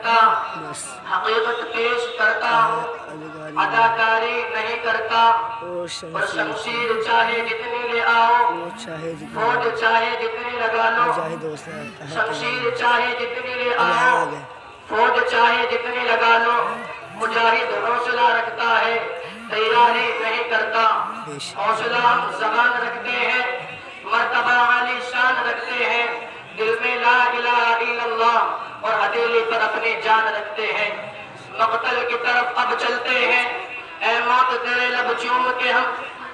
کرتا، بس حقیقت پیش کرتا ہوں، اداکاری نہیں کرتا، اور اور شمشیر چاہے جتنی لے آؤ، وہ چاہے فوج چاہے جتنی لگا لو، مجاہد دوست نے کہا شمشیر چاہے جتنی لے اب آؤ، آ گئے فوج چاہے جتنی لگا لو، مجاہد حوصلہ رکھتا ہے، تیاری نہیں کرتا، پیش حوصلہ ہم زبان رکھتے ہیں، مرتبہ عالی شان رکھتے ہیں، دل میں لا الہ الا اللہ اور ہتھیلی پر اپنی جان رکھتے ہیں، مقتل کی طرف اب چلتے ہیں، اے موت تیرے لب چوم کے ہم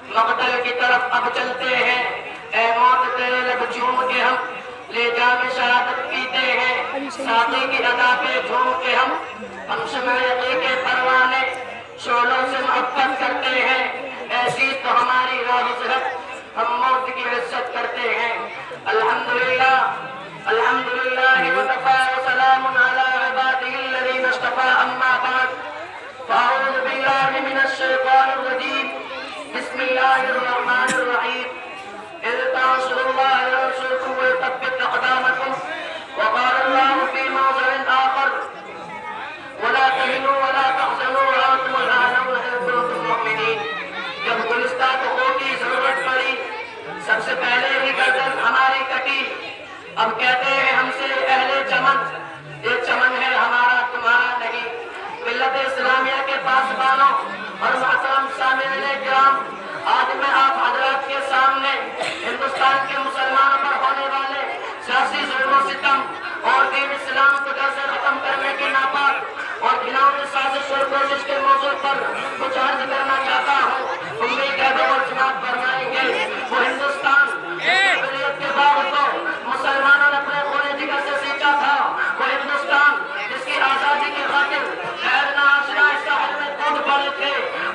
مقتل کی طرف اب چلتے ہیں، اے موت تیرے لب چوم کے ہم لے جام شہادت پیتے ہیں، ساتھی کی ادا پہ جھوم کے ہم شمع یقین کے پروانے شعلوں سے محبت کرتے ہیں، ایسی تو ہماری راہ ہے، ہم موت کی عزت کرتے ہیں، الحمدللہ الحمدللہ وکفی وسلام علی عباده الذین اصطفی، اما بعد فاعوذ باللہ من الشیطان الرجیم، بسم اللہ الرحمن الرحیم، اذ تنصروا اللہ ينصركم ويثبت اقدامكم، وقال اللہ فی موضع آخر ولا تهنوا ولا تحزنوا وانتم الاعلون ان كنتم مؤمنین۔ جب گلستہ کو کی ضرورت پڑی، سب سے پہلے ہی گردن ہماری کٹی، اب کہتے ہیں ہم سے اہل چمن، یہ چمن ہے ہمارا تمہارا نہیں۔ ملت اسلامیہ کے پاسبانوں اور محترم سامعین کرام، آج میں آپ حضرات کے سامنے ہندوستان کے مسلمانوں پر ہونے والے سیاسی ظلم و ستم اور دین اسلام کو جڑ سے ختم کرنے کی ناپاک اور گھناؤنی سازش اور کوشش کے موضوع پر کچھ عرض کرنا چاہتا ہوں۔ امید ہے اور جناب فرمائیں گے، وہ ہندوستان جمہوریت کے بعد تو مسلمانوں نے اپنے خون جگر سے سینچا تھا، وہ ہندوستان جس کی آزادی کی خاطر غیر ناآشنا ساحل میں کود پڑے تھے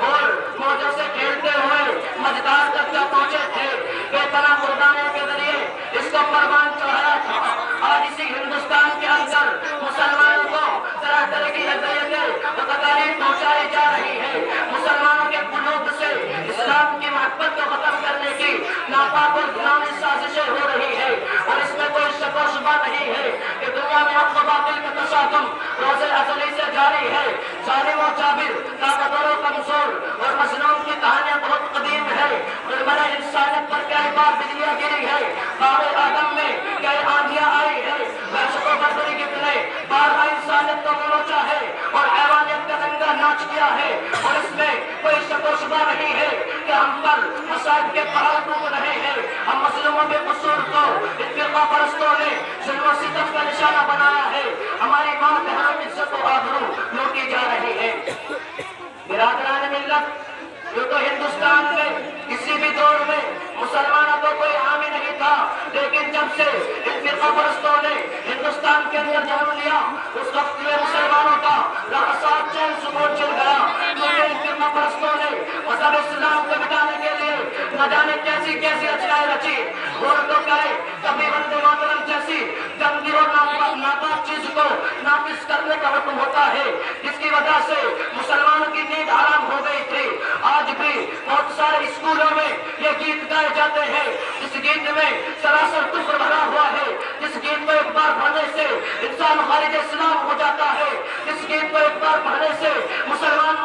اور موجوں سے کھیلتے ہوئے مجدار تک جا پہنچے تھے، بے پناہ قربانیوں کے ذریعے اس کو قربان چڑھایا تھا۔ آج اسی ہندوستان کے اندر مسلمانوں کو طرح طرح کی اذیتیں و تکالیف پہنچائی جا رہی ہے، مسلمانوں کے قلوب سے اسلام کی محبت کو ختم کرنے کی ناپاک اور گھناؤنی سازشیں ہو رہی ہے، اور اس میں کوئی شک و شبہ نہیں ہے کہ دنیا میں حق و باطل کا تصادم روز ازلی سے جاری ہے۔ ظالم و جابر، طاقتور و کمزور اور مظلوم کی کہانیاں بہت قدیم ہے، مرمرہ انسانیت پر کئی بار بجلیاں گری ہے، باغ آدم میں کئی آندھیاں آئی ہے، وحشت و بردری کتنے بارہا انسانیت کو گلوچا ہے اور حیوانیت کا ننگا ناچ کیا ہے، اور اس میں کوئی شک و شبہ نہیں ہے کہ ہم پر مصائب کے پہاڑ ٹوٹ رہے ہیں، ہم مظلوموں کے قصور کو اتفاق پرستوں نے ظلم و ستم کا نشانہ بنایا ہے، ہماری ماں بہنوں کی عزت و آبرو لوٹی جا رہی ہے۔ برادران ملت، جو تو ہندوستان میں کسی بھی دور میں مسلمانوں کو کوئی حامی نہیں تھا، لیکن جب سے اتفاق پرستوں نے ہندوستان کے اندر جنم لیا، اس وقت میں مسلمانوں کا لحظات چین سکون چل گیا، کیونکہ اتفاق پرستوں نے مذہب اسلام کو مٹانے کے لیے نہ جانے کیسی کیسی رچنائیں رچی، اور تو کہے کبھی وندے ماترم جیسی گندی اور ناپاک چیز کو نافذ کرنے کا حکم ہوتا ہے، جس کی وجہ سے مسلمانوں کی نیند حرام ہو گئی تھی۔ آج بھی بہت سارے اسکولوں میں یہ گیت گائے جاتے ہیں، جس گیت میں سراسر کفر بھرا ہوا ہے، جس گیت کو ایک بار پڑھنے سے انسان خارج اسلام ہو جاتا ہے، جس گیت کو ایک بار پڑھنے سے مسلمان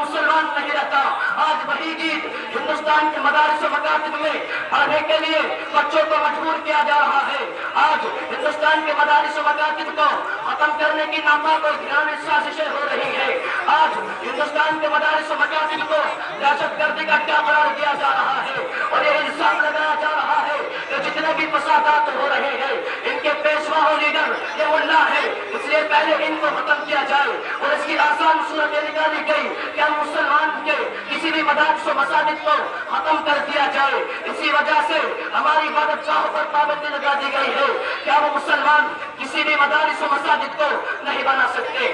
نہیں رہتا۔ آج وہی گیت ہندوستان کے مدارس و مکاتب میں پڑھنے کے لیے بچوں کو مجبور کیا جا رہا ہے۔ آج ہندوستان کے مدارس و مکاتب کو ختم کرنے کی ناپاک اور گھناؤنی سازشیں ہو رہی ہے۔ آج ہندوستان کے مدارس و مکاتب کو دہشت گردی کا اڈہ قرار دیا جا رہا ہے، اور یہ الزام لگایا جا رہا ہے کہ جتنے بھی فسادات ہو رہے ہیں ان کے پیشوا و لیڈر یہ ملا ہے، اس لیے پہلے ان کو ختم کیا جائے، اور اس کی آسان صورت یہ نکالی گئی کہ ہم مسلمان کے کسی بھی مدارس و مساجد کو ختم کر دیا جائے۔ اسی وجہ سے ہماری عبادت گاہوں پر پابندی لگا دی گئی ہے، کیا وہ مسلمان کسی بھی مدارس و مساجد کو نہیں بنا سکتے،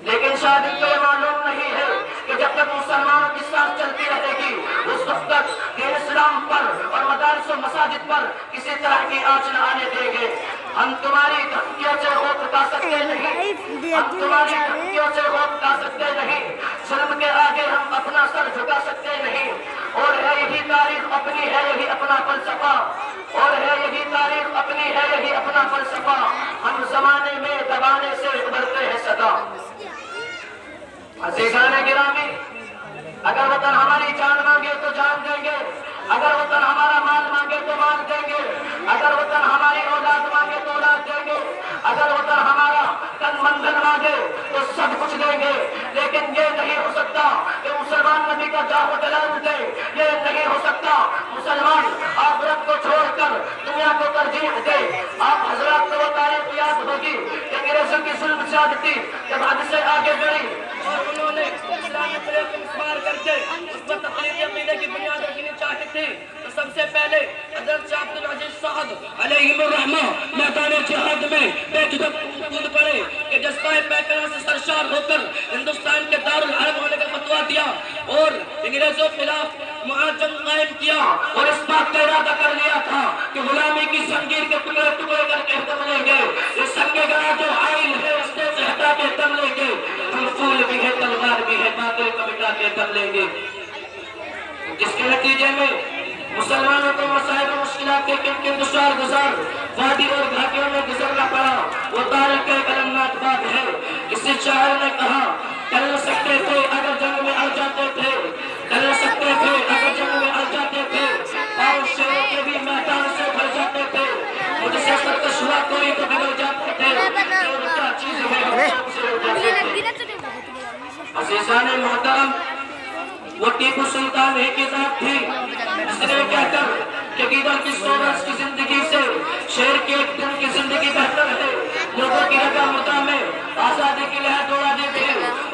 لیکن شاید ان کو یہ معلوم نہیں ہے کہ جب تک مسلمانوں کی سانس چلتی رہے گی اس وقت تک دین اسلام پر اور مدارس و مساجد پر کسی طرح کی آنچ نہ آنے دیں گے۔ ہم تمہاری دھمکیوں سے خوف اٹھا سکتے نہیں، ہم تمہاری دھمکیوں سے خوف اٹھا سکتے نہیں، ظلم کے آگے ہم اپنا سر جھکا سکتے نہیں، اور ہے یہی تاریخ اپنی ہے یہی اپنا فلسفہ، اور ہے یہی تاریخ اپنی ہے یہی اپنا فلسفہ، ہم زمانے میں دبانے سے ابھرتے ہوتا۔ عزیزان گرامی، اگر وطن ہماری جان مانگے تو جان دیں گے، اگر وطن ہمارا مال مانگے تو مال دیں گے، اگر وطن ہماری اولاد مانگے تو اولاد دیں گے، اگر وطن ہمارا تن مندن مانگے تو سب کچھ دیں گے، لیکن یہ نہیں ہو سکتا کہ مسلمان نبی کا جاہ و جلال دے، یہ نہیں ہو سکتا مسلمان آخرت کو چھوڑ کر دنیا کو ترجیح دے۔ آپ حضرات کو وہ تاریخ یاد ہوگی کہ انگریزوں کی ظلم زیادتی جب حد سے آگے بڑھی اور انہوں نے اسلامی پلیٹ کو مسمار کر کے اس پر تقلیدی عقیدے کی بنیاد رکھنی چاہتی تھی، تو سب سے پہلے حضرت شاہ عبد العزیز صاحب علیہ الرحمہ میدان جہاد میں بے جھجک کود پڑے کہ جذبہ پیکرہ سے سرشار ہو کر ہندوستان کے دارالحرب ہونے کا فتویٰ دیا اور انگریزوں کے خلاف معاہدہ قائم کیا، اور اس بات کا ارادہ کر لیا تھا کہ غلامی کی زنجیر کے ٹکڑے ٹکڑے کر کے دم لیں گے، یہ سنگ گرا جو آئل ہے رستے سے ہٹا کے دم لیں گے، ہم پھول بھی ہے تلوار بھی ہے باطل کو مٹا کے دم لیں گے، جس کے نتیجے میں مسلمانوں کو مسائل و مشکلات کے کن دشوار گزار وادی اور گھاٹیوں میں گزرنا پڑا۔ وہ تاریخ ایک المناک بات ہے۔ کسی شاعر نے کہا کر سکتے تھے اگر جنگ میں اڑ جاتے تھے، کر سکتے تھے اگر جنگ میں اڑ جاتے تھے، اور شیروں کے بھی میدان سے بھر جاتے تھے، مجھ سے سرکش ہوا کوئی تو بگڑ جاتے تھے، اور کیا چیز ہے ہم سے اڑ جاتے تھے۔ عزیزان محترم، وہ ٹیپو سلطان ایک ہی ذات تھی جس نے کہہ کر کہ گیدڑ کی 100 برس کی زندگی سے شیر کے ایک دن کی زندگی بہتر ہے، لوگوں کی رگا متا میں آزادی کی لہر دوڑا دی تھی،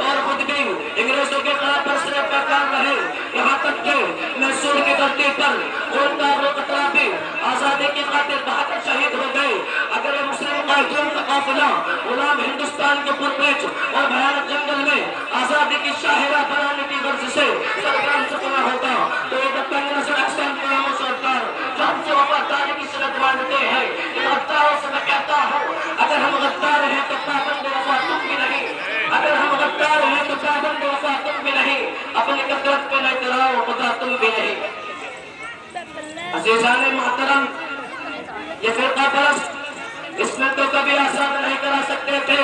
اور خود بھی انگریزوں کے خلاف برسرے پیکار رہے، یہاں تک کہ میسور کی دھرتی پر خون کا رو قطرہ بھی آزادی کی خاطر بہا کر شہید ہو گئے۔ اگر یہ مسلم قائدین کا قافلہ غلام ہندوستان کے پرپیچ اور بھیانک جنگل میں آزادی کی شاہراہ بنانے کی غرض سے سرگرم سپنا ہوتا تو یہ تنگ نظر احسان قیام و سرکار جو ہم سے وفاداری کی صورت مانتے ہیں، ان غداروں سے میں کہتا ہوں اگر ہم غدار ہیں تو پابند وفا تم بھی نہیں، اگر ہم غدار ہیں تو پابند وفا تم بھی نہیں، اپنی کثرت پہ نہ اتراؤ خدا تم بھی نہیں۔ عزیزان محترم، یہ فرقہ پرست اس میں تو کبھی آزاد نہیں کرا سکتے تھے۔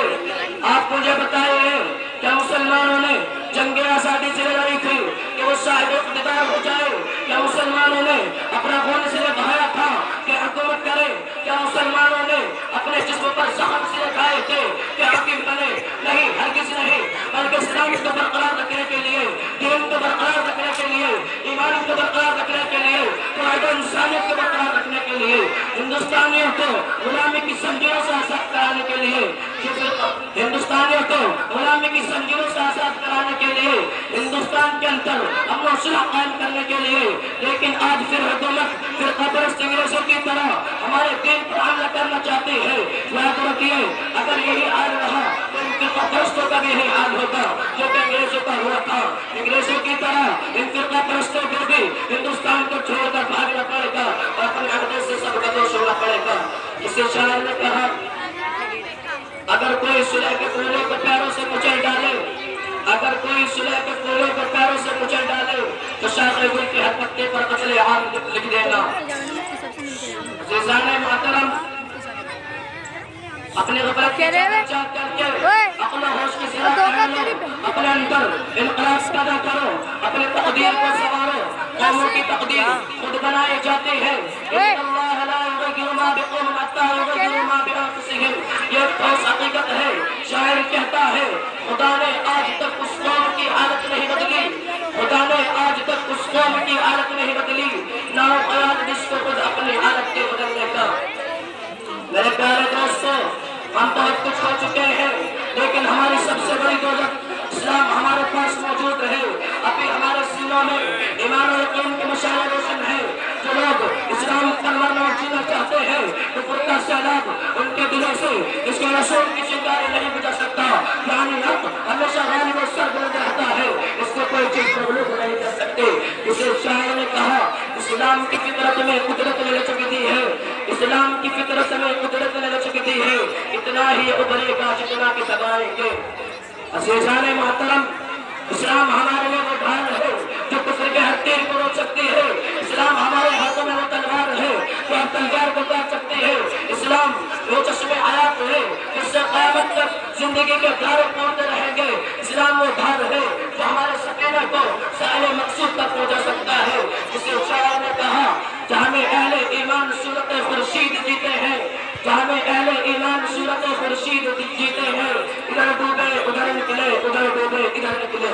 آپ مجھے بتائیے کیا مسلمانوں نے جنگ آزادی سے لڑی تھی کہ وہ صاحب اقتدار ہو جائے؟ کیا مسلمانوں نے اپنا خون اس لیے بہایا تھا کہ حکومت کرے؟ کیا مسلمانوں نے اپنے جسم پر زخم سے کھائے تھے کہ حاکم بنے؟ نہیں، ہرگز نہیں، بلکہ اسلام کو برقرار رکھنے کے لیے، دین کو برقرار رکھنے کے لیے، ایمان کو برقرار رکھنے کے لیے، قاعدہ انسانیت کو برقرار رکھنے کے لیے، ہندوستانیوں کو غلامی کی زنجیروں سے آزاد کرانے کے لیے، ہندوستانیوں کو غلامی کی زنجیروں سے آزاد کرانے کے لیے، ہندوستان کے اندر امن و صلح قائم کرنے کے لیے، لیکن آج پھر حکومت فرقہ پرست انگریزوں کی طرح ہمارے دین پر حملہ کرنا چاہتی ہے۔ یاد رکھیے اگر یہی حال رہا تو ان فرقہ پرستوں کا بھی یہی حال ہوتا جو کہ انگریزوں کا ہوا تھا۔ انگریزوں کی طرح ان فرقہ پرستوں کو بھی ہندوستان کو چھوڑ کر بھاگنا پڑے گا اور اپنے عہدے سے سرکدوش ہونا پڑے گا۔ کسی شاعر نے کہا اگر کوئی صلح کے پھولوں کو پیروں سے کچل ڈالے، اگر کوئی صلح کے پھولوں کو پیروں سے کچل ڈالے تو شاخ گل کے ہر پتے پر قتل عام لکھ دینا۔ عزیزان محترم، اپنے غفلت کی چاک کر کے عقل و ہوش کی سلاح کریں لو، اپنے اندر انقلاب پیدا کرو، اپنے تقدیر کو سنوارو۔ قوموں کی تقدیر خود بنائی جاتی ہے۔ ان اللہ لا یغیر ما بقوم حتی یغیروا ما بانفسہم، یہ ٹھوس حقیقت ہے۔ شاعر کہتا ہے خدا نے آج تک اس قوم کی حالت نہیں بدلی، خدا نے آج تک اس قوم کی حالت نہیں بدلی، نہ ہو خیال جس کو خود اپنی حالت کے بدلنے کا۔ میرے پیارے دوستو، ہم بہت کچھ ہو چکے ہیں لیکن ہماری سب سے بڑی دولت اسلام ہمارے پاس موجود ہے۔ ابھی ہمارے سینوں میں ایمان و یقین کے مشعلیں روشن ہیں۔ جو لوگ اسلام پر مرنا اور جینا چاہتے ہیں کفر کا سیلاب ان کے دلوں سے اس کے رسول کی چنگاری نہیں بجھا سکتا، یعنی حق ہمیشہ غالب و سربلند رہتا ہے، اس کو کوئی چیز مغلوب نہیں کر سکتے۔ اسے شاعر نے کہا اسلام کی فطرت میں قدرت نے لچک دی ہے، اسلام کی فطرت میں قدرت نے لچک دی ہے، اتنا ہی ابھرے گا جتنا کہ دبائیں گے۔ عزیزان محترم، اسلام ہمارے لیے وہ ڈھال ہے جو کفر کے ہر تیر کو روک سکتی ہے. اسلام ہمارے ہاتھوں میں وہ تلوار ہے جو ہر تلوار کو کاٹ سکتی ہے. اسلام وہ چشمے حیات ہے جس سے قیامت تک زندگی کے دھارے پورتے رہیں گے. اسلام وہ دھار ہے جو ہمارے سکینہ کو سائل مقصود تک پہنچا سکتا ہے. جسے شاعر نے کہا جہاں میں اہل ایمان صورت خورشید جیتے ہیں, جہاں میں اہل ایمان صورت خورشید جیتے ہیں, ادھر ڈوبے ادھر نکلے, ادھر ڈوبے ادھر نکلے.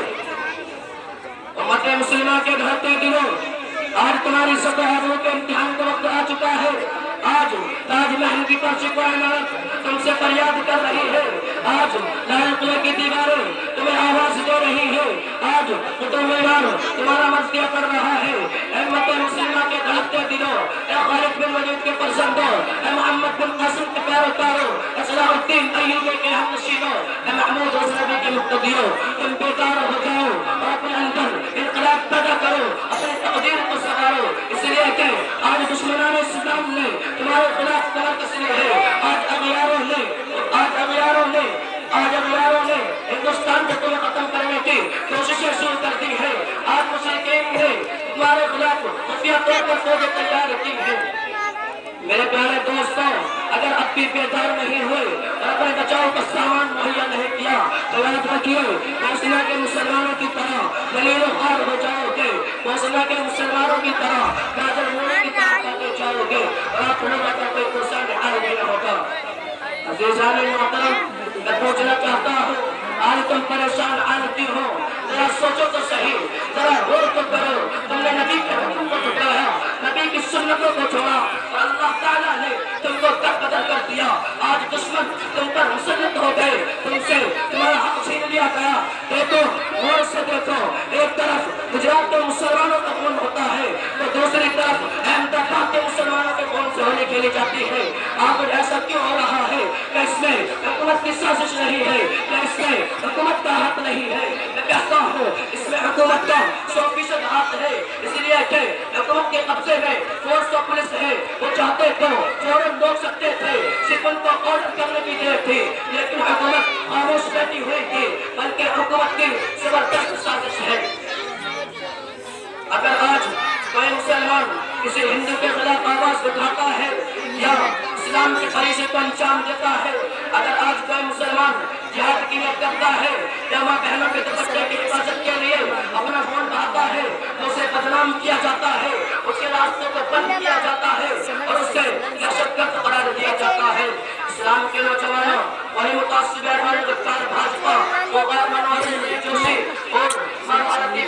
امت مسلمہ کے گھرتے دلوں, آج تمہاری سطح روح کے امتحان کا وقت آ چکا ہے. آج تاج محل کی پرچی کائنات تم سے فریاد کر رہی ہے. آج لال قلعہ کی دیواریں تمہیں آواز دے رہی ہے. آج قطب مینار تمہارا مذکرہ کر رہا ہے. اے امت مسلمہ کے دھڑکتے دلوں, اے خالد بن ولید کے فرزندوں, اے محمد بن قاسم کے پیروکاروں, اے صلاح الدین ایوبی کے ہمنشینوں, اے محمود غزنوی کے مقتدیوں, تم بیدار ہو جاؤ اور اپنے اندر انقلاب پیدا کرو, اپنی تقدیر کو سنوارو. اس لیے کہ آج دشمنان اسلام نے تمہارے خلاف کمر کسی ہے. آج اغیاروں نے ہندوستان کو تمہیں ختم کرنے کی کوششیں شروع کر دی ہے. آج مشرکین نے تمہارے خلاف خفیہ طور پر فوجیں تیار کی ہے. میرے پیارے دوستوں, اگر اب بھی بیدار نہیں ہوئے اور اپنے بچاؤ کا سامان مہیا نہیں کیا تو یاد رکھیے بوسنیا کے مسلمانوں کی طرح دلیل و خوار ہو جاؤ گے. بوسنیا کے مسلمانوں کی طرح گاجر موڑے کی طرح کرتے جاؤ گے اور آپ لوگوں کا کوئی فرصہ نحال نہیں ہوگا. عزیزان محترم, میں پوچھنا چاہتا ہوں, آج تم پریشان آتی ہو, ذرا سوچو تو صحیح, ذرا غور تو کرو. تم نے نبی کے حکم کو ٹھکرایا, نبی کی سنتوں کو چھوڑا اور اللہ تعالیٰ نے تم کو بدر کر دیا. آج دشمن تم پر مسلط ہو گئے, تم سے تمہارا حق چھین لیا گیا. دیکھو, غور سے دیکھو, ایک طرف گجرات کے مسلمانوں کا خون ہوتا ہے تو دوسری طرف احمد آباد کے مسلمانوں کے خون سے ہولی کھیلی جاتی ہے. آخر ایسا کیوں ہو رہا ہے؟ کہ اس میں حکومت کی سازش نہیں ہے, کہ اس میں حکومت کا حق نہیں ہے. میں کہتا ہوں اس میں حکومت کا 100% حق ہے. اس لیے کہ حکومت کے قبضے میں فورس اور پولیس ہے. وہ چاہتے تو فوراً روک سکتے تھے, صرف ان کو آرڈر کرنے کی دیر تھی, لیکن حکومت خاموش بیٹھی ہوئی تھی. بلکہ حکومت کی زبردست سازش ہے. اگر آج کوئی مسلمان کسی ہندو کے خلاف آواز اٹھاتا ہے یا اسلام کے فریضے کو انجام دیتا ہے, اگر آج کوئی مسلمان جہاد کی نیت کرتا ہے یا ماں بہنوں کے دوپٹے کی حفاظت کے لیے اپنا خون بہاتا ہے تو اسے بدنام کیا جاتا ہے, اس کے راستے کو بند کیا جاتا ہے اور اسے دہشت گرد قرار دیا جاتا ہے. اسلام کے نوجوانوں, وہی متعصب ایوان گفتار بھاجپا, وہ غیر منوازی جوشی اور مروارتی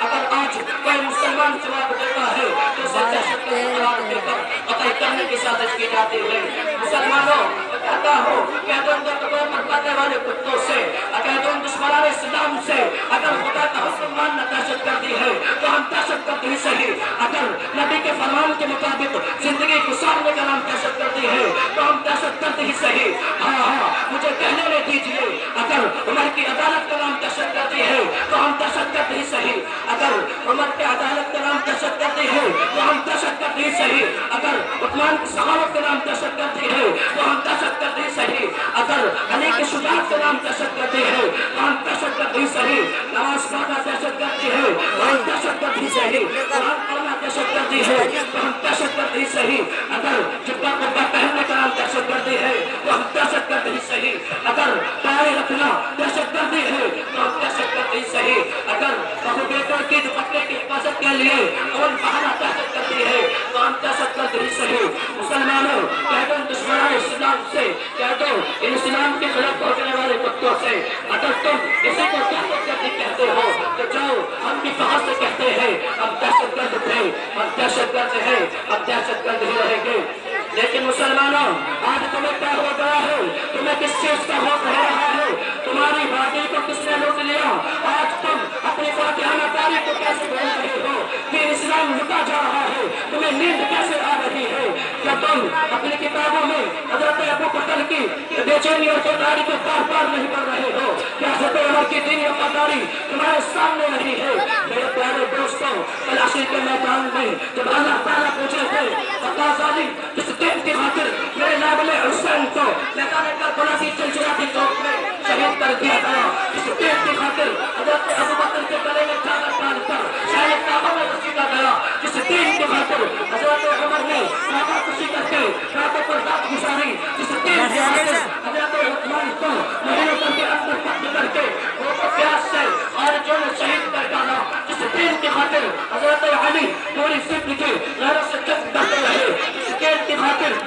اگر آج کوئی مسلمان جواب دیتا ہے تو اسے دہشت گرد قرار دے کر قتل کرنے کی سازش کی جاتی ہے. مسلمانوں, میں کہتا ہوں کہ تم درگاہوں پر کرنے والے کتوں سے, اگر تم دشمنان اسلام سے اگر خدا کا حکم ماننا دہشت گردی ہے تو ہم دہشت گرد ہی صحیح. اگر نبی کے فرمان کے مطابق زندگی گزارنے کا نام دہشت گردی ہے تو ہم دہشت گرد ہی صحیح. ہاں, مجھے کہنے لے دیجیے, اگر عمر کی عدالت کا نام دہشت گردی ہے تو ہم دہشت گرد ہی صحیح. اگر عمر کی عدالت کا نام دہشت گردی ہے تو ہم دہشت گرد ہی صحیح. اگر عثمان کی سخاوت کا نام دہشت گردی ہے تو ہم دہشت گرد ہی صحیح. اگر علی کی شجاعت کا نام دہشت گردی ہے تو ہم دہشت گرد ہی صحیح. نماز پڑھنا دہشت گردی ہے تو ہم دہشت گرد ہی صحیح. قرآن پڑھنا دہشت گردی ہے تو ہم دہشت گرد ہی صحیح. اگر جبہ قبہ پہننے کا نام دہشت گردی ہے تو ہم دہشت گرد ہی صحیح. اگر پائے رکھنا دہشت گردی ہے تو ہم دہشت گرد ہی صحیح. اگر بہو بیٹوں کی دوپٹے کی حفاظت کے لیے خون بہانا دہشت گردی ہے تو ہم دہشت گرد ہی صحیح. مسلمانوں, کہہ دو دشمنان اسلام سے, کہہ دو ان اسلام کے خلاف پہنچنے والے کتوں سے, اگر تم اسی کو دہشت گردی کہتے ہو تو جاؤ, ہم بھی بہت سے کہتے ہیں ہم دہشت گرد تھے, ہم دہشت گرد ہیں, ہم دہشت گرد ہی رہیں گے. لیکن مسلمانوں, آج تمہیں کیا ہو گیا ہے؟ تمہیں کس چیز کا خوف رہ رہا ہے؟ تمہاری بھائی کو کس نے لوٹ لیا؟ آج تم اپنی فاتحانہ کاری کو کیسے بھول رہے ہو؟ پھر اسلام لٹا جا رہا ہے, تمہیں نیند کیسے آ رہی ہے؟ کیا تم اپنی کتابوں میں حضرت ابو بکر کی بے چینی اور چوکاری کو بار بار نہیں پڑھ رہے ہو؟ کیا حضرت عمر کی دینی وفاداری تمہارے سامنے نہیں ہے؟ میرے پیارے دوستوں, تلاشی کے میدان میں جب اللہ تعالیٰ پوچھے تھے بتا ظالم کس دین کی خاطر میرے نابل حسین کو میدان کربلا کی چلچلاتی چوک میں شہید کر دیا گیا، جس دین کی خاطر حضرت ابوبکر کے گلے میں چادر ڈال کر شاید کعبہ میں گھسیٹا گیا، جس دین کی خاطر حضرت عمر نے کعبہ کشی کر کے کعبے پر رات گزاری، جس دین کی خاطر حضرت عثمان کو محرم کے اندر قتل کر کے وہ پیاس سے خارجوں نے شہید کر ڈالا، جس دین کی خاطر حضرت علی پوری زندگی غیرت سے جنگ کرتے رہے، جس دین کی خاطر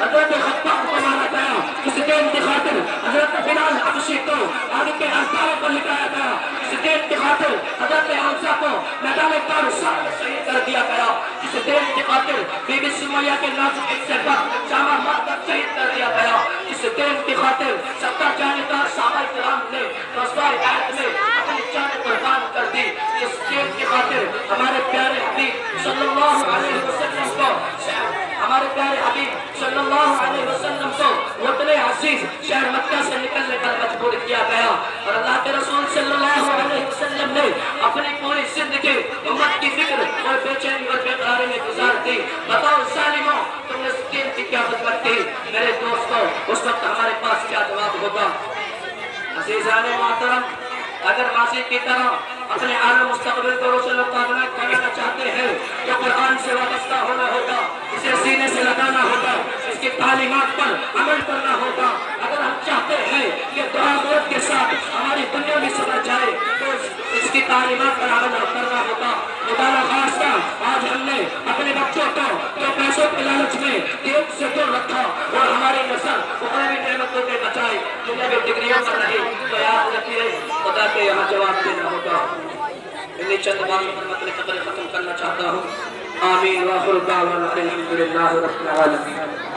حضرت خطاب کو مارا گیا، جس دین کی خاطر حضرت بلال حبشی کو آگے کے ہزاروں کو لٹایا گیا، جس دین کی خاطر حضرت حمزہ کو میدان کارسال میں شہید کر دیا گیا، جس دین کی خاطر بی بی سمیہ کے نازک حصے پر جامع مار کر شہید کر دیا گیا، جس دین کی خاطر 70 جانبدار صحابہ کرام نے رسوا ہدایت میں اپنی جان قربان کر دی، جس دین کی خاطر ہمارے پیارے حبیب صلی اللہ علیہ وسلم کو ہمارے پیارے حبیب صلی اللہ علیہ وسلم کو وطن عزیز شہر مکہ سے نکلنے پر مجبور کیا گیا، اور اللہ کے رسول صلی اللہ علیہ وسلم نے اپنی پوری زندگی امت کی فکر اور بے چینی اور بے قراری میں گزار دی۔ بتاؤ ظالموں تم نے اس دین کی کیا خدمت کی؟ میرے دوستوں اس وقت ہمارے پاس کیا جواب ہوگا؟ عزیزان محترم، اگر ماضی کی طرح اپنے عالم مستقبل کو روشن و کامیاب بنانا چاہتے ہیں تو قرآن سے وابستہ ہونا ہوگا، اسے سینے سے لگانا ہوگا، اس کی تعلیمات پر عمل کرنا ہوگا۔ اگر ہم چاہتے ہیں کہ دعا موت کے ساتھ ہماری دنیا بھی سمجھ جائے تو اس کی تعلیمات پر عمل کرنا ہوگا۔ خدا نخواستہ آج ہم نے اپنے بچوں کو جو پیسوں کے لالچ میں دین سے دور رکھا اور ہماری نسل اخروی نعمتوں کے بچائے دنیا میں ڈگریوں پر رہی، تو یاد رکھیے خدا کے یہاں جواب دینا ہوگا۔ انہی چند باتوں پر میں اپنی تقریر ختم کرنا چاہتا ہوں۔ آمین وآخر دعوانا الحمدللہ رب العالمین۔